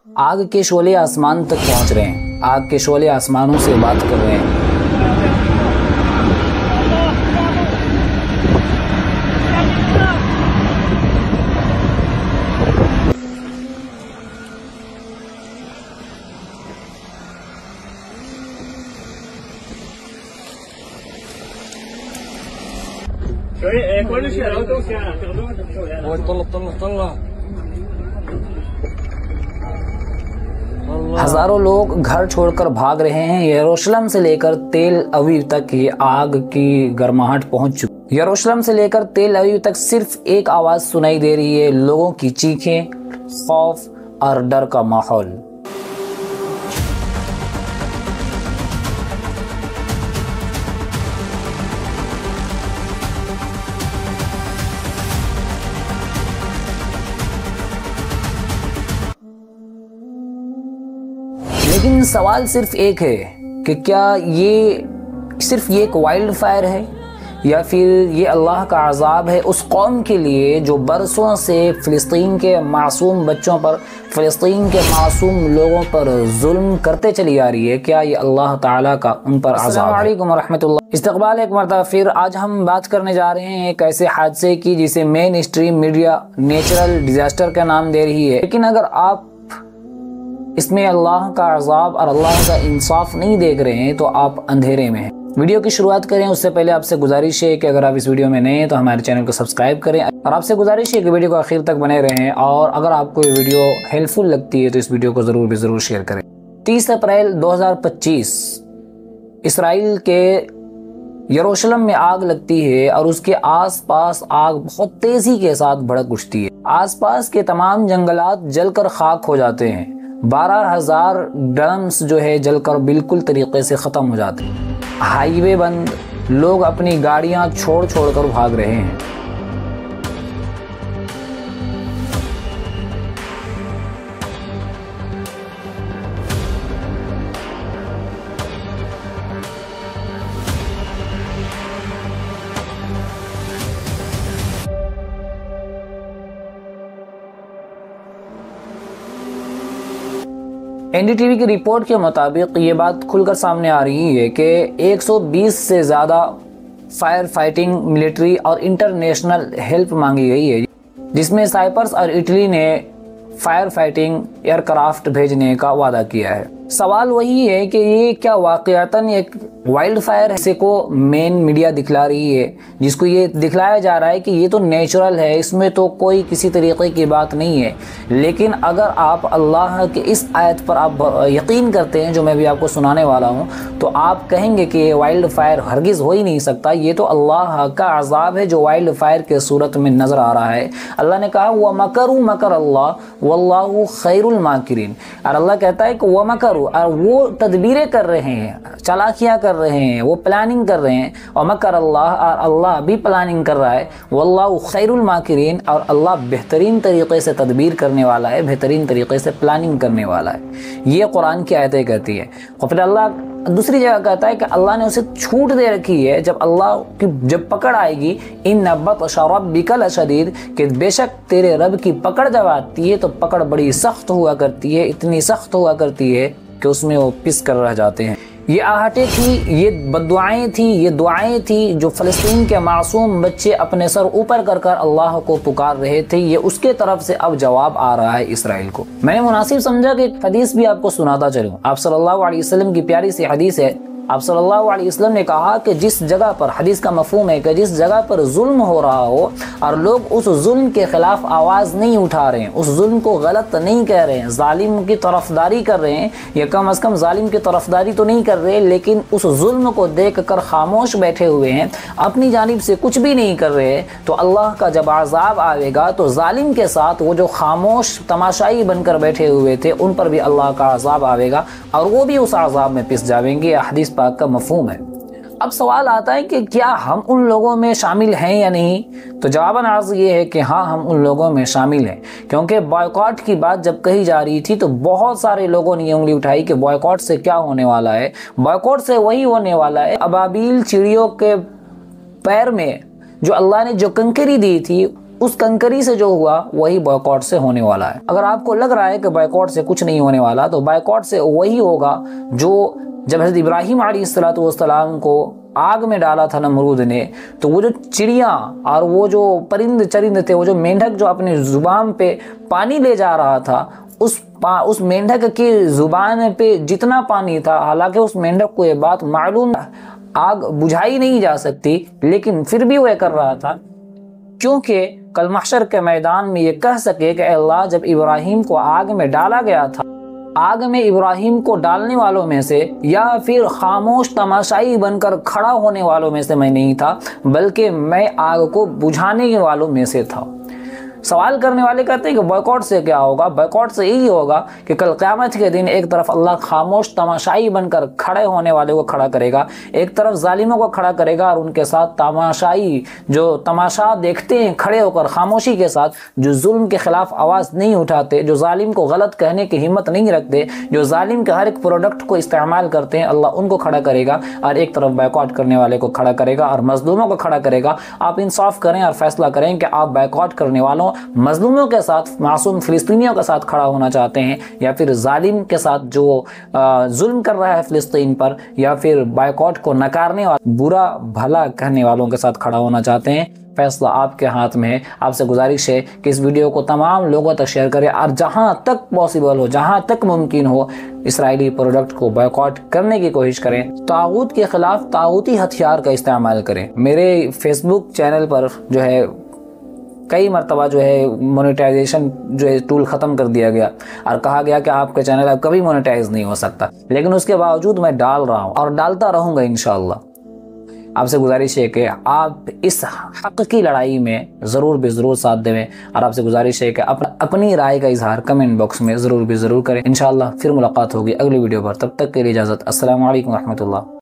आग के शोले आसमान तक पहुंच रहे हैं। आग के शोले आसमानों से बात कर रहे हैं। हजारों लोग घर छोड़कर भाग रहे हैं। यरूशलेम से लेकर तेल अवीव तक ये आग की गर्माहट पहुंच चुकी। यरूशलेम से लेकर तेल अवीव तक सिर्फ एक आवाज सुनाई दे रही है, लोगों की चीखें, खौफ और डर का माहौल। लेकिन सवाल सिर्फ एक है कि क्या ये सिर्फ ये एक वाइल्ड फायर है या फिर ये अल्लाह का अजाब है उस कौम के लिए जो बरसों से फ़िलिस्तीन के मासूम बच्चों पर, फ़िलिस्तीन के मासूम लोगों पर जुल्म करते चली आ रही है। क्या ये अल्लाह ताला का उन पर अज़ाब है? अस्सलामु अलैकुम व रहमतुल्लाह। इस्तक़बाल एक मरतबा फिर आज हम बात करने जा रहे हैं एक ऐसे हादसे की जिसे main stream media natural disaster का नाम दे रही है। लेकिन अगर आप इसमें अल्लाह का अज़ाब और अल्लाह का इंसाफ नहीं देख रहे हैं तो आप अंधेरे में हैं। वीडियो की शुरुआत करें उससे पहले आपसे गुजारिश है कि अगर आप इस वीडियो में नए हैं तो हमारे चैनल को सब्सक्राइब करें और आपसे गुजारिश है कि वीडियो को आखिर तक बने रहें। और अगर आपको ये वीडियो हेल्पफुल लगती है तो इस वीडियो को ज़रूर शेयर करें। 30 अप्रैल 2025 इसराइल के यरूशलेम में आग लगती है और उसके आसपास आग बहुत तेजी के साथ भड़क उठती है। आसपास के तमाम जंगलात जलकर खाक हो जाते हैं। 12,000 ड्रम्स जो है जलकर बिल्कुल तरीके से ख़त्म हो जाते हैं। हाईवे बंद, लोग अपनी गाड़ियां छोड़ कर भाग रहे हैं। एनडीटीवी की रिपोर्ट के मुताबिक ये बात खुलकर सामने आ रही है कि 120 से ज़्यादा फायर फाइटिंग, मिलिट्री और इंटरनेशनल हेल्प मांगी गई है, जिसमें साइप्रस और इटली ने फायर फाइटिंग एयरक्राफ्ट भेजने का वादा किया है। सवाल वही है कि ये क्या वाकईतन एक वाइल्ड फायर है को मेन मीडिया दिखला रही है, जिसको ये दिखलाया जा रहा है कि ये तो नेचुरल है, इसमें तो कोई किसी तरीके की बात नहीं है। लेकिन अगर आप अल्लाह के इस आयत पर आप यकीन करते हैं जो मैं भी आपको सुनाने वाला हूँ तो आप कहेंगे कि ये वाइल्ड फायर हरगिज़ हो ही नहीं सकता। ये तो अल्लाह का अजाब है जो वाइल्ड फायर के सूरत में नज़र आ रहा है। अल्लाह ने कहा व मकरू मकर अल्लाह वल्लाहु खैरुल माकिरीन। और अल्लाह कहता है कि व मकरू, और वो तदबीरें कर रहे हैं, चालाकियाँ कर रहे हैं, वो प्लानिंग कर रहे हैं। और मकर अल्लाह, और अल्लाह भी प्लानिंग कर रहा है। वल्लाहु खैरुल माकिरीन, और अल्लाह बेहतरीन तरीक़े से तदबीर करने वाला है, बेहतरीन तरीक़े से प्लानिंग करने वाला है। ये कुरान की आयतें कहती है। और फिर अल्लाह दूसरी जगह कहता है कि अल्लाह ने उसे छूट दे रखी है जब अल्लाह की जब पकड़ आएगी, इन बत्श रब्बिका लशदीद, कि बेशक तेरे रब की पकड़ जब आती है तो पकड़ बड़ी सख्त हुआ करती है, इतनी सख्त हुआ करती है कि उसमें वो पिस कर रह जाते हैं। ये आहटें थी, ये बद्दुआएं थी, ये दुआएं थी जो फ़लस्तीन के मासूम बच्चे अपने सर ऊपर कर अल्लाह को पुकार रहे थे। ये उसके तरफ से अब जवाब आ रहा है इसराइल को। मैंने मुनासिब समझा कि एक हदीस भी आपको सुनाता चलूँ। आप सल्लल्लाहु अलैहि वसल्लम की प्यारी सी हदीस है। आप सल्लल्लाहु अलैहि वसल्लम ने कहा कि जिस जगह पर, हदीस का मफहूम है कि जिस जगह पर जुल्म हो रहा हो और लोग उस जुल्म के खिलाफ आवाज़ नहीं उठा रहे हैं, उस जुल्म को गलत नहीं कह रहे हैं, जालिम की तरफदारी कर रहे हैं, या कम अज़ कम जालिम की तरफदारी तो नहीं कर रहे लेकिन उस जुल्म को देख कर खामोश बैठे हुए हैं, अपनी जानिब से कुछ भी नहीं कर रहे, तो अल्लाह का जब अज़ाब आएगा तो जालिम के साथ वो जो खामोश तमाशाई बनकर बैठे हुए थे उन पर भी अल्लाह का अज़ाब आएगा और वो भी उस अज़ाब में पिस जाएंगे। हदीस पाक का मफहूम है। अब सवाल आता है कि क्या हम उन लोगों में शामिल हैं या नहीं? तो जवाबन अर्ज़ ये है कि हाँ, हम उन लोगों में शामिल हैं, क्योंकि बॉयकॉट की बात जब कही जा रही थी तो बहुत सारे लोगों ने ये उंगली उठाई कि बॉयकॉट से क्या होने वाला है। बॉयकॉट से वही होने वाला है, अबाबील चिड़ियों के पैर में जो अल्लाह ने जो कंकरी दी थी उस कंकरी से जो हुआ वही बॉयकॉट से होने वाला है। अगर आपको लग रहा है कि बॉयकॉट से कुछ नहीं होने वाला, तो बॉयकॉट से वही होगा जो जब हज़रत इब्राहीम अलैहिस्सलाम को आग में डाला था नमरूद ने, तो वो जो चिड़िया और वो जो परिंद चरिंद थे, वो जो मेंढक जो अपनी जुबान पे पानी ले जा रहा था, उस मेंढक की जुबान पे जितना पानी था, हालांकि उस मेंढक को ये बात मालूम, आग बुझाई नहीं जा सकती, लेकिन फिर भी वह कर रहा था, क्योंकि कल महशर के मैदान में ये कह सके कि अल्लाह, जब इब्राहीम को आग में डाला गया था, आग में इब्राहीम को डालने वालों में से या फिर खामोश तमाशाई बनकर खड़ा होने वालों में से मैं नहीं था, बल्कि मैं आग को बुझाने वालों में से था। सवाल करने वाले कहते हैं कि बॉयकॉट से क्या होगा? बॉयकॉट से यही होगा कि कल क़यामत के दिन एक तरफ अल्लाह खामोश तमाशाई बनकर खड़े होने वाले को खड़ा करेगा, एक तरफ जालिमों को खड़ा करेगा और उनके साथ तमाशाई जो तमाशा देखते हैं खड़े होकर खामोशी के साथ, जो जुल्म के खिलाफ आवाज़ नहीं उठाते, जो जालिम को गलत कहने की हिम्मत नहीं रखते, जो जालिम के हर एक प्रोडक्ट को इस्तेमाल करते हैं, अल्लाह उनको खड़ा करेगा और एक तरफ बॉयकॉट करने वाले को खड़ा करेगा और मजलूमों को खड़ा करेगा। आप इंसाफ करें और फैसला करें कि आप बॉयकॉट करने वालों मजलूमों के साथ, मासूम फिलिस्तीनियों के साथ खड़ा होना चाहते हैं, या फिर जालिम के साथ जो जुल्म कर रहा है फिलिस्तीन पर, या फिर बॉयकॉट को नकारने वाले, बुरा भला कहने वालों के साथ खड़ा होना चाहते हैं। फैसला आपके हाथ में है। आपसे गुजारिश है कि इस वीडियो को तमाम लोगों तक शेयर करें और जहां तक पॉसिबल हो, जहां तक मुमकिन हो, इसराइली प्रोडक्ट को बॉयकॉट करने की कोशिश करें। तागूत के खिलाफ तागूती हथियार का इस्तेमाल करें। मेरे फेसबुक चैनल पर जो है कई मरतबा जो है मोनेटाइजेशन जो है टूल ख़त्म कर दिया गया और कहा गया कि आपके चैनल अब कभी मोनेटाइज नहीं हो सकता, लेकिन उसके बावजूद मैं डाल रहा हूँ और डालता रहूँगा इंशाअल्लाह। आपसे गुजारिश है कि आप इस हक़ की लड़ाई में ज़रूर ज़रूर साथ देवें और आपसे गुजारिश है कि अपनी राय का इजहार कमेंट बॉक्स में ज़रूर करें। इंशाअल्लाह फिर मुलाकात होगी अगली वीडियो पर। तब तक के लिए इजाज़त। अस्सलामु अलैकुम रहमतुल्लाह।